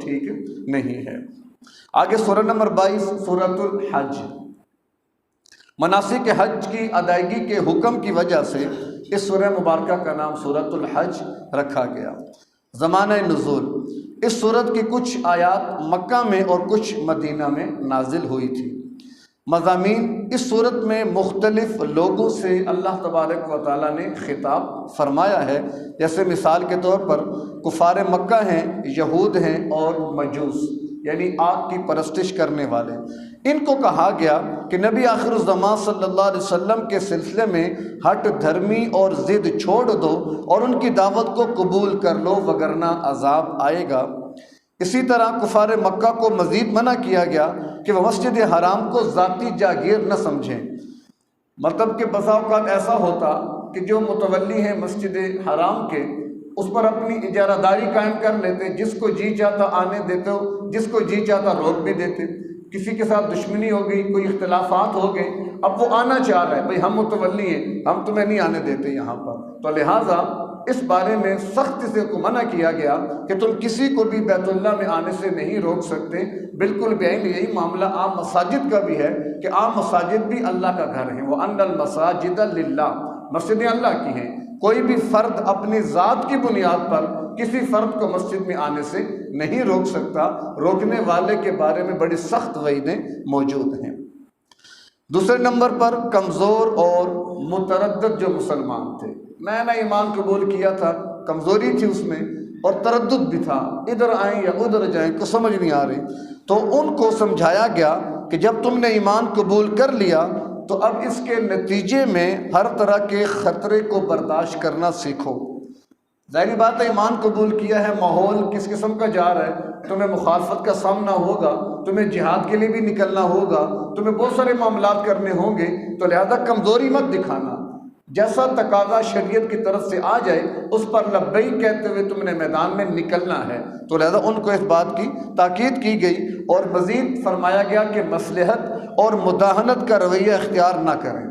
ٹھیک نہیں ہے۔ آگے سورہ نمبر 22 سورۃ الحج۔ مناسک حج کی ادائیگی کے حکم کی وجہ سے اس سورہ مبارکہ کا نام سورۃ الحج رکھا گیا۔ زمانہ نزول، اس سورت کی کچھ آیات مکہ میں اور کچھ مدینہ میں نازل ہوئی تھی۔ مضامین، اس صورت میں مختلف لوگوں سے اللہ تبارک و تعالیٰ نے خطاب فرمایا ہے، جیسے مثال کے طور پر کفار مکہ ہیں، یہود ہیں اور مجوس یعنی آگ کی پرستش کرنے والے۔ ان کو کہا گیا کہ نبی آخر الزمان صلی اللہ علیہ وسلم کے سلسلے میں ہٹ دھرمی اور ضد چھوڑ دو اور ان کی دعوت کو قبول کر لو وگرنہ عذاب آئے گا۔ اسی طرح کفار مکہ کو مزید منع کیا گیا کہ وہ مسجد حرام کو ذاتی جاگیر نہ سمجھیں۔ مطلب کہ بسا اوقات ایسا ہوتا کہ جو متولی ہیں مسجد حرام کے، اس پر اپنی اجارہ داری قائم کر لیتے، جس کو جی چاہتا آنے دیتے، جس کو جی چاہتا روک بھی دیتے۔ کسی کے ساتھ دشمنی ہو گئی، کوئی اختلافات ہو گئے، اب وہ آنا چاہ رہا ہے، بھئی ہم متولی ہیں، ہم تمہیں نہیں آنے دیتے یہاں پر، تو لہٰذا اس بارے میں سخت سے منع کیا گیا کہ تم کسی کو بھی بیت اللہ میں آنے سے نہیں روک سکتے۔ بالکل بعین یہی معاملہ عام مساجد کا بھی ہے کہ عام مساجد بھی اللہ کا گھر ہیں، وَأَنَّ الْمَسَاجِدَ لِلَّهِ، مسجدیں اللہ کی ہیں۔ کوئی بھی فرد اپنی ذات کی بنیاد پر کسی فرد کو مسجد میں آنے سے نہیں روک سکتا۔ روکنے والے کے بارے میں بڑی سخت وعیدیں موجود ہیں۔ دوسرے نمبر پر کمزور اور متردد جو مسلمان تھے، نیا نیا ایمان قبول کیا تھا، کمزوری تھی اس میں اور تردد بھی تھا، ادھر آئیں یا ادھر جائیں کو سمجھ نہیں آ رہی، تو ان کو سمجھایا گیا کہ جب تم نے ایمان قبول کر لیا تو اب اس کے نتیجے میں ہر طرح کے خطرے کو برداشت کرنا سیکھو۔ ظاہری بات ہے، ایمان قبول کیا ہے، ماحول کس قسم کا جا رہا ہے، تمہیں مخالفت کا سامنا ہوگا، تمہیں جہاد کے لیے بھی نکلنا ہوگا، تمہیں بہت سارے معاملات کرنے ہوں گے، تو لہذا کمزوری مت دکھانا، جیسا تقاضا شریعت کی طرف سے آ جائے اس پر لبیک کہتے ہوئے تم نے میدان میں نکلنا ہے۔ تو لہذا ان کو اس بات کی تاکید کی گئی اور مزید فرمایا گیا کہ مصلحت اور مداہنت کا رویہ اختیار نہ کریں۔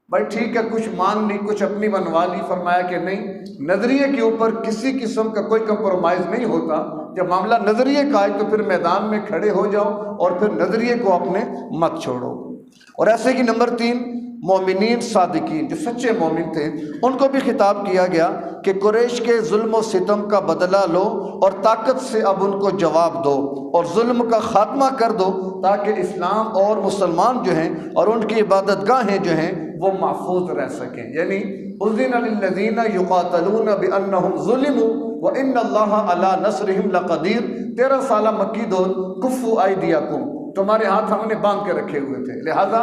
بھائی ٹھیک ہے، کچھ مان لی، کچھ اپنی بنوا لی، فرمایا کہ نہیں، نظریے کے اوپر کسی قسم کا کوئی کمپرومائز نہیں ہوتا۔ جب معاملہ نظریے کا آئے تو پھر میدان میں کھڑے ہو جاؤ اور پھر نظریے کو اپنے مت چھوڑو۔ اور ایسے کہ نمبر 3، مومنین صادقین جو سچے مومن تھے، ان کو بھی خطاب کیا گیا کہ قریش کے ظلم و ستم کا بدلہ لو اور طاقت سے اب ان کو جواب دو اور ظلم کا خاتمہ کر دو تاکہ اسلام اور مسلمان جو ہیں اور ان کی عبادت گاہیں جو ہیں وہ محفوظ رہ سکیں۔ یعنی اذن للذین یقاتلون بانہم ظلموا وان اللہ علی نصرہم لقدیر۔ 13 سالہ مکی دور، کفوا ایدیکم، تمہارے ہاتھ ہم نے باندھ کے رکھے ہوئے تھے، لہٰذا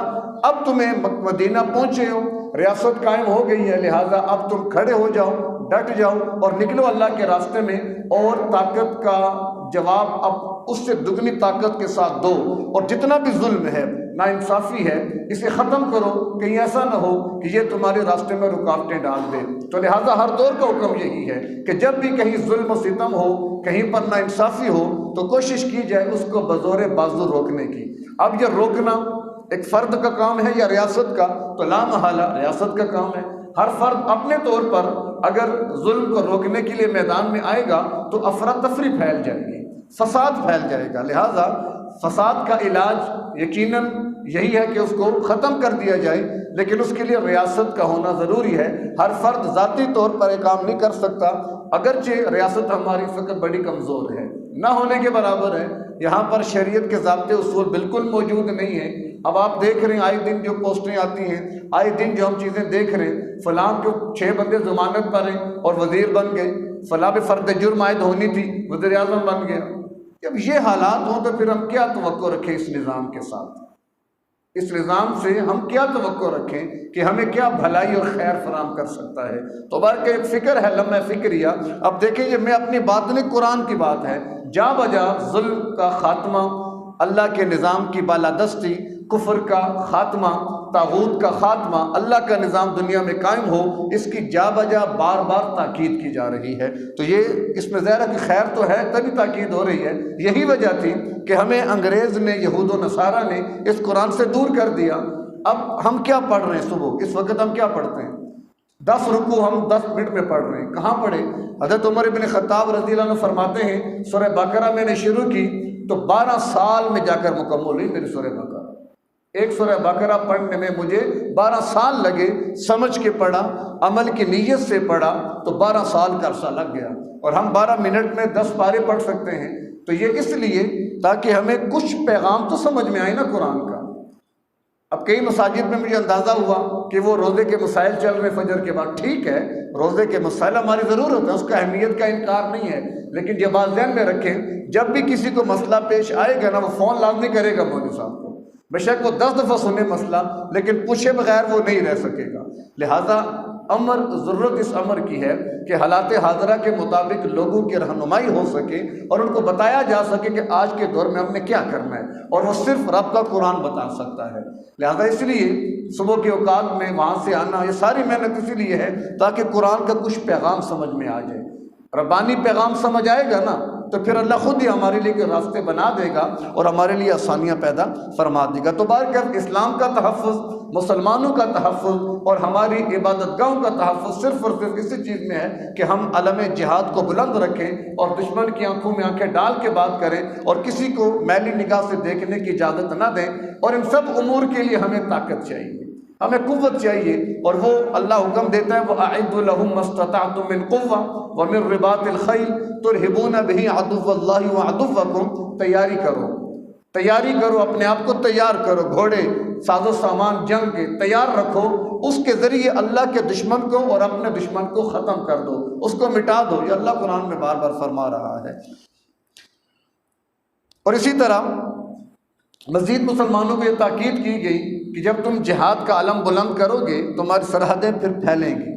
اب تمہیں مدینہ پہنچے ہو، ریاست قائم ہو گئی ہے، لہٰذا اب تم کھڑے ہو جاؤ، ڈٹ جاؤ اور نکلو اللہ کے راستے میں، اور طاقت کا جواب اب اس سے دگنی طاقت کے ساتھ دو، اور جتنا بھی ظلم ہے، ناانصافی ہے، اسے ختم کرو، کہیں ایسا نہ ہو کہ یہ تمہارے راستے میں رکاوٹیں ڈال دے۔ تو لہٰذا ہر دور کا حکم یہی ہے کہ جب بھی کہیں ظلم و ستم ہو، کہیں پر ناانصافی ہو، تو کوشش کی جائے اس کو بزور بازو روکنے کی۔ اب یہ روکنا ایک فرد کا کام ہے یا ریاست کا؟ تو لا محالہ ریاست کا کام ہے۔ ہر فرد اپنے طور پر اگر ظلم کو روکنے کے لیے میدان میں آئے گا تو افراتفری پھیل جائے گی، فساد پھیل جائے گا۔ لہٰذا فساد کا علاج یقیناً یہی ہے کہ اس کو ختم کر دیا جائے، لیکن اس کے لیے ریاست کا ہونا ضروری ہے۔ ہر فرد ذاتی طور پر یہ کام نہیں کر سکتا، اگرچہ ریاست ہماری اس وقت بڑی کمزور ہے، نہ ہونے کے برابر ہے۔ یہاں پر شریعت کے ضابطے اصول بالکل موجود نہیں ہیں۔ اب آپ دیکھ رہے ہیں آئے دن جو پوسٹیں آتی ہیں، آئے دن جو ہم چیزیں دیکھ رہے ہیں، فلاں جو 6 بندے ضمانت پر ہیں اور وزیر بن گئے، فلاں پہ فرد جرم عائد ہونی تھی، وزیر اعظم بن گیا۔ جب یہ حالات ہوں تو پھر ہم کیا توقع رکھیں اس نظام کے ساتھ؟ اس نظام سے ہم کیا توقع رکھیں کہ ہمیں کیا بھلائی اور خیر فراہم کر سکتا ہے؟ تو بار کہ ایک فکر ہے، لمحہ فکریہ۔ اب دیکھیں یہ میں اپنی بات نہیں، قرآن کی بات ہے۔ جا بجا ظلم کا خاتمہ، اللہ کے نظام کی بالادستی، کفر کا خاتمہ، طاغوت کا خاتمہ، اللہ کا نظام دنیا میں قائم ہو، اس کی جا بجا بار بار تاکید کی جا رہی ہے۔ تو یہ اس میں ظاہر ہے کہ خیر تو ہے، تبھی تاکید ہو رہی ہے۔ یہی وجہ تھی کہ ہمیں انگریز نے، یہود و نصارہ نے اس قرآن سے دور کر دیا۔ اب ہم کیا پڑھ رہے ہیں صبح اس وقت؟ ہم کیا پڑھتے ہیں؟ 10 رکوع ہم 10 منٹ میں پڑھ رہے ہیں، کہاں پڑھے؟ حضرت عمر بن خطاب رضی اللہ عنہ فرماتے ہیں سورہ بقرہ میں نے شروع کی تو 12 سال میں جا کر مکمل ہوئی میری سورہ بقرہ۔ ایک سورہ بقرہ پڑھنے میں مجھے 12 سال لگے، سمجھ کے پڑھا، عمل کی نیت سے پڑھا تو 12 سال کا عرصہ لگ گیا، اور ہم 12 منٹ میں 10 پارے پڑھ سکتے ہیں۔ تو یہ اس لیے تاکہ ہمیں کچھ پیغام تو سمجھ میں آئے نا قرآن کا۔ اب کئی مساجد میں مجھے اندازہ ہوا کہ وہ روزے کے مسائل چل رہے فجر کے بعد، ٹھیک ہے روزے کے مسائل ہماری ضرورت ہے، اس کا اہمیت کا انکار نہیں ہے، لیکن یہ بات ذہن میں رکھیں جب بھی کسی کو مسئلہ پیش آئے گا نا وہ فون لازمی کرے گا مولوی صاحب کو، بے شک وہ 10 دفعہ سنے مسئلہ لیکن پوچھے بغیر وہ نہیں رہ سکے گا۔ لہٰذا ضرورت اس امر کی ہے کہ حالات حاضرہ کے مطابق لوگوں کی رہنمائی ہو سکے اور ان کو بتایا جا سکے کہ آج کے دور میں ہم نے کیا کرنا ہے، اور وہ صرف رب کا قرآن بتا سکتا ہے۔ لہذا اس لیے صبح کے اوقات میں وہاں سے آنا، یہ ساری محنت اسی لیے ہے تاکہ قرآن کا کچھ پیغام سمجھ میں آ جائے۔ ربانی پیغام سمجھ آئے گا نا تو پھر اللہ خود ہی ہمارے لیے کے راستے بنا دے گا اور ہمارے لیے آسانیاں پیدا فرما دے گا۔ تو بہرکیف اسلام کا تحفظ، مسلمانوں کا تحفظ اور ہماری عبادت گاہوں کا تحفظ صرف اور صرف اسی چیز میں ہے کہ ہم علم جہاد کو بلند رکھیں اور دشمن کی آنکھوں میں آنکھیں ڈال کے بات کریں اور کسی کو میلی نگاہ سے دیکھنے کی اجازت نہ دیں، اور ان سب امور کے لیے ہمیں طاقت چاہیے، ہمیں قوت چاہیے، اور وہ اللہ حکم دیتا ہے وَأَعِدُّوا لَهُم مَّا اسْتَطَعْتُم مِّن قُوَّةٍ وَمِن رِّبَاطِ الْخَيْلِ تُرْهِبُونَ بِهِ عَدُوَّ اللَّهِ وَعَدُوَّكُمْ۔ تیاری کرو، اپنے آپ کو تیار کرو، گھوڑے، ساز و سامان جنگ کے تیار رکھو، اس کے ذریعے اللہ کے دشمن کو اور اپنے دشمن کو ختم کر دو، اس کو مٹا دو۔ یہ اللہ قرآن میں بار بار فرما رہا ہے۔ اور اسی طرح مزید مسلمانوں کو یہ تاکید کی گئی کہ جب تم جہاد کا علم بلند کرو گے تمہاری سرحدیں پھر پھیلیں گی،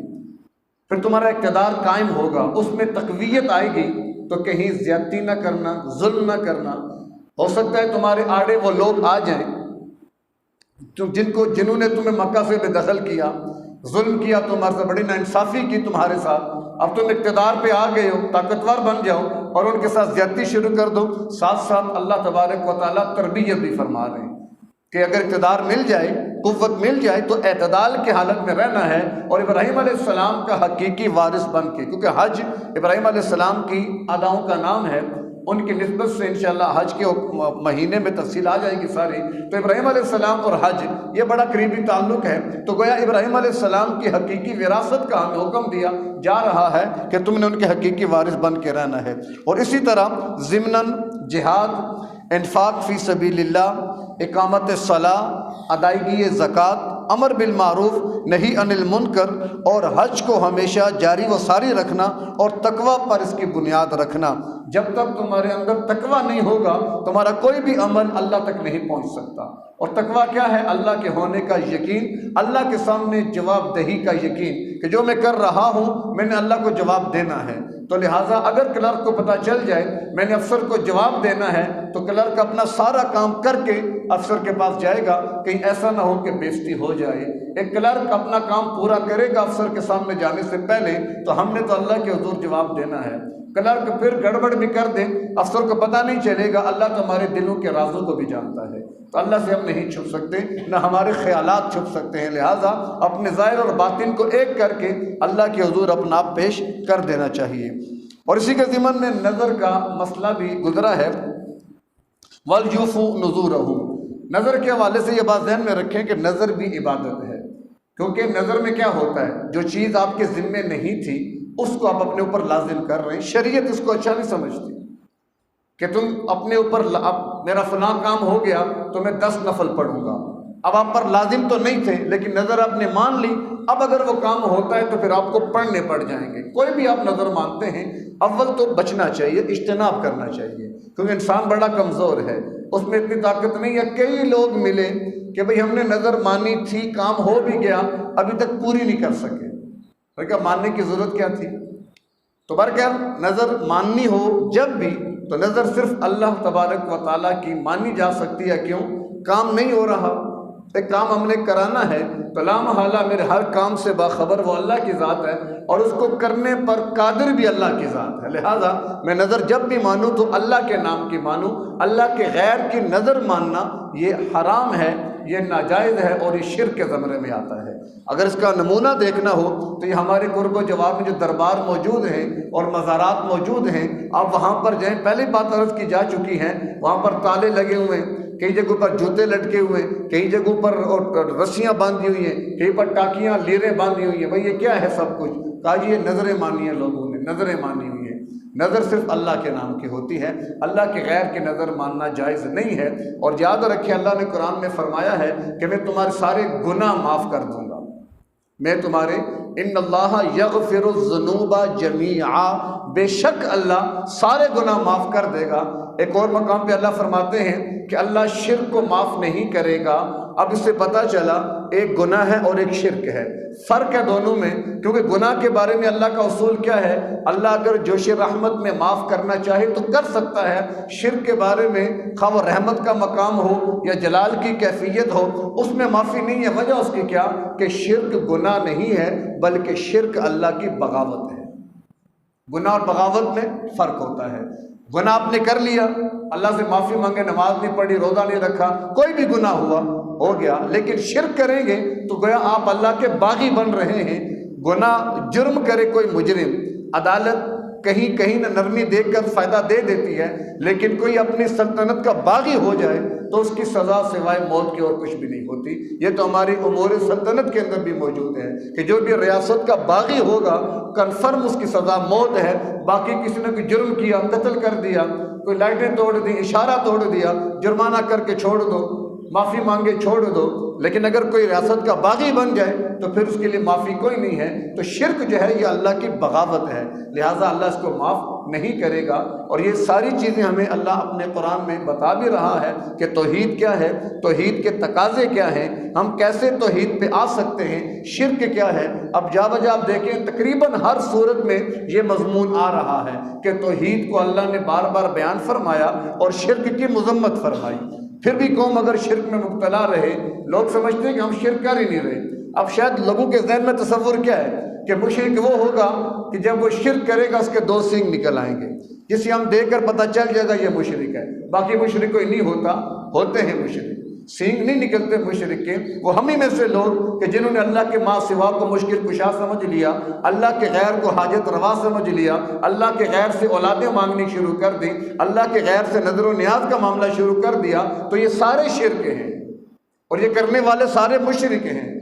پھر تمہارا اقتدار قائم ہوگا، اس میں تقویت آئے گی، تو کہیں زیادتی نہ کرنا، ظلم نہ کرنا۔ ہو سکتا ہے تمہارے آڑے وہ لوگ آ جائیں جنہوں نے تمہیں مکہ سے بے دخل کیا، ظلم کیا، تمہارے سے بڑی ناانصافی کی تمہارے ساتھ، اب تم اقتدار پہ آ گئے ہو، طاقتور بن جاؤ اور ان کے ساتھ زیادتی شروع کر دو۔ ساتھ ساتھ اللہ تبارک و تعالیٰ تربیت بھی فرما رہے ہیں کہ اگر اقتدار مل جائے، قوت مل جائے تو اعتدال کی حالت میں رہنا ہے، اور ابراہیم علیہ السلام کا حقیقی وارث بن کے، کیونکہ حج ابراہیم علیہ السلام کی اداؤں کا نام ہے، ان کی نسبت سے انشاءاللہ حج کے مہینے میں تفصیل آ جائے گی ساری، تو ابراہیم علیہ السلام اور حج یہ بڑا قریبی تعلق ہے۔ تو گویا ابراہیم علیہ السلام کی حقیقی وراثت کا ہمیں حکم دیا جا رہا ہے کہ تم نے ان کے حقیقی وارث بن کے رہنا ہے۔ اور اسی طرح ضمناً جہاد، انفاق فی سبیل اللہ، اقامت صلاح، ادائیگی زکوٰۃ، امر بالمعروف نہی عن المنکر، اور حج کو ہمیشہ جاری و ساری رکھنا اور تقوی پر اس کی بنیاد رکھنا۔ جب تک تمہارے اندر تقوی نہیں ہوگا تمہارا کوئی بھی عمل اللہ تک نہیں پہنچ سکتا۔ اور تقوی کیا ہے؟ اللہ کے ہونے کا یقین، اللہ کے سامنے جواب دہی کا یقین کہ جو میں کر رہا ہوں میں نے اللہ کو جواب دینا ہے۔ تو لہٰذا اگر کلرک کو پتہ چل جائے میں نے افسر کو جواب دینا ہے تو کلرک اپنا سارا کام کر کے افسر کے پاس جائے گا، کہیں ایسا نہ ہو کہ بےزتی ہو جائے۔ ایک کلرک اپنا کام پورا کرے گا افسر کے سامنے جانے سے پہلے تو ہم نے تو اللہ کے حضور جواب دینا ہے۔ کلرک پھر گڑبڑ بھی کر دے، افسر کو پتہ نہیں چلے گا، اللہ تو ہمارے دلوں کے رازوں کو بھی جانتا ہے، تو اللہ سے ہم نہیں چھپ سکتے، نہ ہمارے خیالات چھپ سکتے ہیں۔ لہٰذا اپنے ظاہر اور باطن کو ایک کر کے اللہ کے حضور اپنا آپ پیش کر دینا چاہیے۔ اور اسی کے ضمن میں نظر کا مسئلہ بھی گزرا ہے، وَلْيُوفُوا نُذُورَهُمْ۔ نظر کے حوالے سے یہ بات ذہن میں رکھیں کہ نظر بھی عبادت ہے، کیونکہ نظر میں کیا ہوتا ہے، جو چیز آپ کے ذمے نہیں تھی اس کو آپ اپنے اوپر لازم کر رہے ہیں۔ شریعت اس کو اچھا نہیں سمجھتی کہ تم اپنے اوپر اب میرا فلاں کام ہو گیا تو میں 10 نفل پڑھوں گا، اب آپ پر لازم تو نہیں تھے لیکن نظر آپ نے مان لی، اب اگر وہ کام ہوتا ہے تو پھر آپ کو پڑھنے پڑ جائیں گے۔ کوئی بھی آپ نظر مانتے ہیں اول تو بچنا چاہیے، اجتناب کرنا چاہیے، کیونکہ انسان بڑا کمزور ہے، اس میں اتنی طاقت نہیں ہے۔ کئی لوگ ملے کہ بھئی ہم نے نظر مانی تھی، کام ہو بھی گیا، ابھی تک پوری نہیں کر سکے، تو کیا ماننے کی ضرورت کیا تھی؟ تو برکہ نظر ماننی ہو جب بھی تو نظر صرف اللہ تبارک و تعالیٰ کی مانی جا سکتی ہے۔ کیوں؟ کام نہیں ہو رہا، ایک کام ہم نے کرانا ہے تو لا محالہ میرے ہر کام سے باخبر وہ اللہ کی ذات ہے اور اس کو کرنے پر قادر بھی اللہ کی ذات ہے، لہٰذا میں نظر جب بھی مانوں تو اللہ کے نام کی مانوں۔ اللہ کے غیر کی نظر ماننا یہ حرام ہے، یہ ناجائز ہے اور یہ شرک کے زمرے میں آتا ہے۔ اگر اس کا نمونہ دیکھنا ہو تو یہ ہمارے قرب و جواب میں جو دربار موجود ہیں اور مزارات موجود ہیں، آپ وہاں پر جائیں، پہلی بات عرض کی جا چکی ہے، وہاں پر تالے لگے ہوئے ہیں، کئی جگہوں پر جوتے لٹکے ہوئے ہیں، کئی جگہوں پر رسیاں باندھی ہوئی ہیں، کہیں پر ٹاکیاں لیریں باندھی ہوئی ہیں۔ بھئی یہ کیا ہے سب کچھ؟ کہا جی یہ نظریں مانی ہیں، لوگوں نے نظریں مانی ہوئی ہیں۔ نظر صرف اللہ کے نام کی ہوتی ہے، اللہ کے غیر کی نظر ماننا جائز نہیں ہے۔ اور یاد رکھیں اللہ نے قرآن میں فرمایا ہے کہ میں تمہارے سارے گناہ معاف کر دوں گا، میں تمہارے ان اللہ یغفر الذنوب جمیعا، بے شک اللہ سارے گناہ معاف کر دے گا۔ ایک اور مقام پہ اللہ فرماتے ہیں کہ اللہ شرک کو معاف نہیں کرے گا۔ اب اس سے پتہ چلا ایک گناہ ہے اور ایک شرک ہے، فرق ہے دونوں میں، کیونکہ گناہ کے بارے میں اللہ کا اصول کیا ہے؟ اللہ اگر جوش رحمت میں معاف کرنا چاہے تو کر سکتا ہے۔ شرک کے بارے میں خواہ وہ رحمت کا مقام ہو یا جلال کی کیفیت ہو، اس میں معافی نہیں ہے۔ وجہ اس کی کیا؟ کہ شرک گناہ نہیں ہے بلکہ شرک اللہ کی بغاوت ہے۔ گناہ اور بغاوت میں فرق ہوتا ہے۔ گناہ آپ نے کر لیا، اللہ سے معافی مانگے، نماز نہیں پڑھی، روزہ نہیں رکھا، کوئی بھی گناہ ہوا ہو گیا، لیکن شرک کریں گے تو گویا آپ اللہ کے باغی بن رہے ہیں۔ گناہ جرم کرے کوئی مجرم، عدالت کہیں کہیں نہ نرمی دیکھ کر فائدہ دے دیتی ہے، لیکن کوئی اپنی سلطنت کا باغی ہو جائے تو اس کی سزا سوائے موت کی اور کچھ بھی نہیں ہوتی۔ یہ تو ہماری امور سلطنت کے اندر بھی موجود ہے کہ جو بھی ریاست کا باغی ہوگا کنفرم اس کی سزا موت ہے۔ باقی کسی نے کوئی جرم کیا، قتل کر دیا، کوئی لائٹیں توڑ دی، اشارہ توڑ دیا، جرمانہ کر کے چھوڑ دو، معافی مانگے چھوڑ دو، لیکن اگر کوئی ریاست کا باغی بن جائے تو پھر اس کے لیے معافی کوئی نہیں ہے۔ تو شرک جو ہے یہ اللہ کی بغاوت ہے، لہٰذا اللہ اس کو معاف نہیں کرے گا۔ اور یہ ساری چیزیں ہمیں اللہ اپنے قرآن میں بتا بھی رہا ہے کہ توحید کیا ہے، توحید کے تقاضے کیا ہیں، ہم کیسے توحید پہ آ سکتے ہیں، شرک کیا ہے۔ اب جا بجا آپ دیکھیں تقریباً ہر صورت میں یہ مضمون آ رہا ہے کہ توحید کو اللہ نے بار بار بیان فرمایا اور شرک کی مذمت فرمائی۔ پھر بھی قوم اگر شرک میں مبتلا رہے، لوگ سمجھتے ہیں کہ ہم شرک کر ہی نہیں رہے۔ اب شاید لوگوں کے ذہن میں تصور کیا ہے کہ مشرک وہ ہوگا کہ جب وہ شرک کرے گا اس کے 2 سینگ نکل آئیں گے، جسے ہم دیکھ کر پتہ چل جائے گا یہ مشرک ہے۔ باقی مشرک کوئی نہیں ہوتا، ہوتے ہیں مشرک، سینگ نہیں نکلتے مشرک کے۔ وہ ہم ہی میں سے لوگ کہ جنہوں نے اللہ کے ماں سوا کو مشکل کشا سمجھ لیا، اللہ کے غیر کو حاجت روا سمجھ لیا، اللہ کے غیر سے اولادیں مانگنی شروع کر دی، اللہ کے غیر سے نظر و نیاز کا معاملہ شروع کر دیا، تو یہ سارے شرک ہیں اور یہ کرنے والے سارے مشرک ہیں۔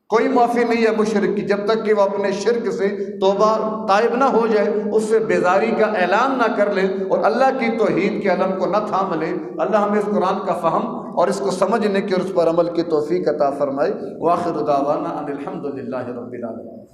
کوئی معافی نہیں ہے مشرک کی جب تک کہ وہ اپنے شرک سے توبہ تائب نہ ہو جائے، اس سے بیزاری کا اعلان نہ کر لے اور اللہ کی توحید کے علم کو نہ تھام لے۔ اللہ ہمیں اس قرآن کا فہم اور اس کو سمجھنے کی اور اس پر عمل کی توفیق عطا فرمائے۔ وآخر دعوانا ان الحمد للہ رب العالمین۔